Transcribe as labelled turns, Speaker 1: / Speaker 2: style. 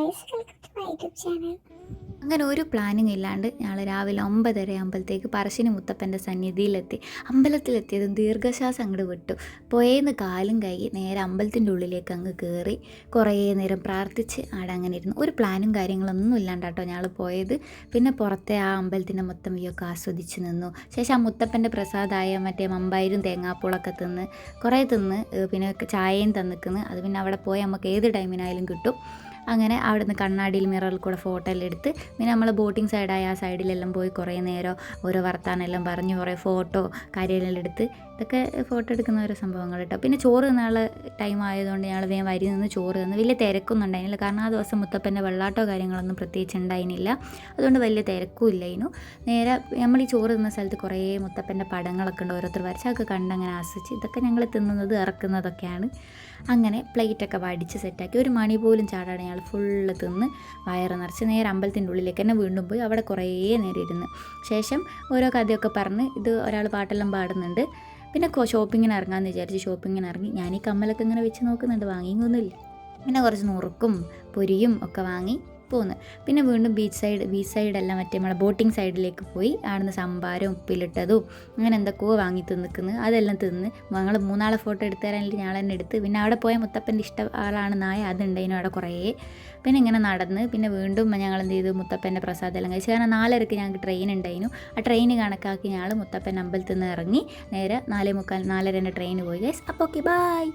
Speaker 1: Guys, welcome to my YouTube channel.
Speaker 2: അങ്ങനെ ഒരു planning ഇല്ലാണ്ട് ഞങ്ങൾ രാവിലെ 9:30 ആകുമ്പോഴത്തേക്ക് പറശ്ശിനി മുത്തപ്പൻ്റെ സന്നിധിയിലെത്തി. അമ്പലത്തിലെത്തിയതും ദീർഘശ്വാസം അങ്ങോട്ട് വിട്ടു. പോയേന്ന് കാലും കൈ നേരെ അമ്പലത്തിൻ്റെ ഉള്ളിലേക്ക് അങ്ങ് കയറി കുറേ നേരം പ്രാർത്ഥിച്ച് ആടെ അങ്ങനെ ഇരുന്നു. ഒരു പ്ലാനും കാര്യങ്ങളൊന്നും ഇല്ലാണ്ട് കേട്ടോ ഞങ്ങൾ പോയത്. പിന്നെ പുറത്തെ ആ അമ്പലത്തിൻ്റെ മൊത്തം വ്യൂ ഒക്കെ ആസ്വദിച്ച് നിന്നു. ശേഷം ആ മുത്തപ്പൻ്റെ പ്രസാദമായ മറ്റേ മമ്പായരും തേങ്ങാപ്പൂളൊക്കെ തിന്ന് കുറേ തിന്ന് പിന്നെ ചായയും തന്നിക്കുന്നു. അത് പിന്നെ അവിടെ പോയി നമുക്ക് ഏത് ടൈമിനായാലും കിട്ടും. അങ്ങനെ അവിടെ നിന്ന് കണ്ണാടിയിൽ മിററിൽ കൂടെ ഫോട്ടോ എല്ലാം എടുത്ത് പിന്നെ നമ്മൾ ബോട്ടിങ് സൈഡായ ആ സൈഡിലെല്ലാം പോയി കുറേ നേരം ഓരോ വർത്താനെല്ലാം പറഞ്ഞ് കുറേ ഫോട്ടോ കാര്യമെല്ലാം എടുത്ത് ഇതൊക്കെ ഫോട്ടോ എടുക്കുന്ന ഓരോ സംഭവങ്ങൾ കേട്ടോ. പിന്നെ ചോറ് തിന്നാനുള്ള ടൈം ആയതുകൊണ്ട് ഞങ്ങൾ വേഗം വരി നിന്ന് ചോറ് തന്ന്. വലിയ തിരക്കൊന്നും ഉണ്ടായിരുന്നില്ല, കാരണം ആ ദിവസം മുത്തപ്പൻ്റെ വെള്ളാട്ടോ കാര്യങ്ങളൊന്നും പ്രത്യേകിച്ച് ഉണ്ടായിരുന്നില്ല. അതുകൊണ്ട് വലിയ തിരക്കും ഇല്ലായിരുന്നു. നേരെ നമ്മൾ ഈ ചോറ് തിന്ന സ്ഥലത്ത് കുറേ മുത്തപ്പൻ്റെ പടങ്ങളൊക്കെ ഉണ്ട്, ഓരോരുത്തർ വരച്ചൊക്കെ കണ്ടങ്ങനെ ആസ്വദിച്ച് ഇതൊക്കെ ഞങ്ങൾ തിന്നുന്നത് ഇറക്കുന്നതൊക്കെയാണ്. അങ്ങനെ പ്ലേറ്റൊക്കെ വടിച്ച് സെറ്റാക്കി ഒരു മണി പോലും ചാടാതെ ഞങ്ങൾ ഫുള്ള് തിന്ന് വയറ് നിറച്ച് നേരെ അമ്പലത്തിൻ്റെ ഉള്ളിലേക്ക് തന്നെ വീണ്ടും പോയി അവിടെ കുറേ നേരം ഇരുന്ന് ശേഷം ഓരോ കഥയൊക്കെ പറഞ്ഞ് ഇത് ഒരാൾ പാട്ടെല്ലാം പാടുന്നുണ്ട്. പിന്നെ ഷോപ്പിങ്ങിന് ഇറങ്ങാമെന്ന് വിചാരിച്ച് ഷോപ്പിങ്ങിന് ഇറങ്ങി. ഞാൻ ഈ കമ്മലൊക്കെ ഇങ്ങനെ വെച്ച് നോക്കുന്നുണ്ട്, വാങ്ങിയൊന്നുമില്ല. പിന്നെ കുറച്ച് നുറുക്കും പൊരിയും ഒക്കെ വാങ്ങി പോന്ന്. പിന്നെ വീണ്ടും ബീച്ച് സൈഡെല്ലാം മറ്റേ നമ്മളെ ബോട്ടിങ് സൈഡിലേക്ക് പോയി. അവിടുന്ന് സംഭാരം ഉപ്പിലിട്ടതും അങ്ങനെ എന്തൊക്കെയോ വാങ്ങി തിന്നിക്കുന്നു. അതെല്ലാം തിന്ന് ഞങ്ങൾ 3 ഫോട്ടോ എടുത്തു തരാനായിട്ട് ഞങ്ങൾ തന്നെ എടുത്ത്. പിന്നെ അവിടെ പോയ മുത്തപ്പൻ്റെ ഇഷ്ടം ആളാണ് നായ, അതുണ്ടായിരുന്നു അവിടെ കുറേ. പിന്നെ ഇങ്ങനെ നടന്ന് പിന്നെ വീണ്ടും ഞങ്ങൾ എന്ത് ചെയ്തു, മുത്തപ്പൻ്റെ പ്രസാദം എല്ലാം കഴിച്ചു. കാരണം 4:30 ഞങ്ങൾക്ക് ട്രെയിൻ ഉണ്ടായിരുന്നു. ആ ട്രെയിൻ കണക്കാക്കി ഞങ്ങൾ മുത്തപ്പൻ അമ്പലത്തിൽ നിന്ന് ഇറങ്ങി നേരെ 4:45 4:30 ട്രെയിൻ പോയി ഗൈസ്. അപ്പോൾ ഓക്കെ, ബൈ.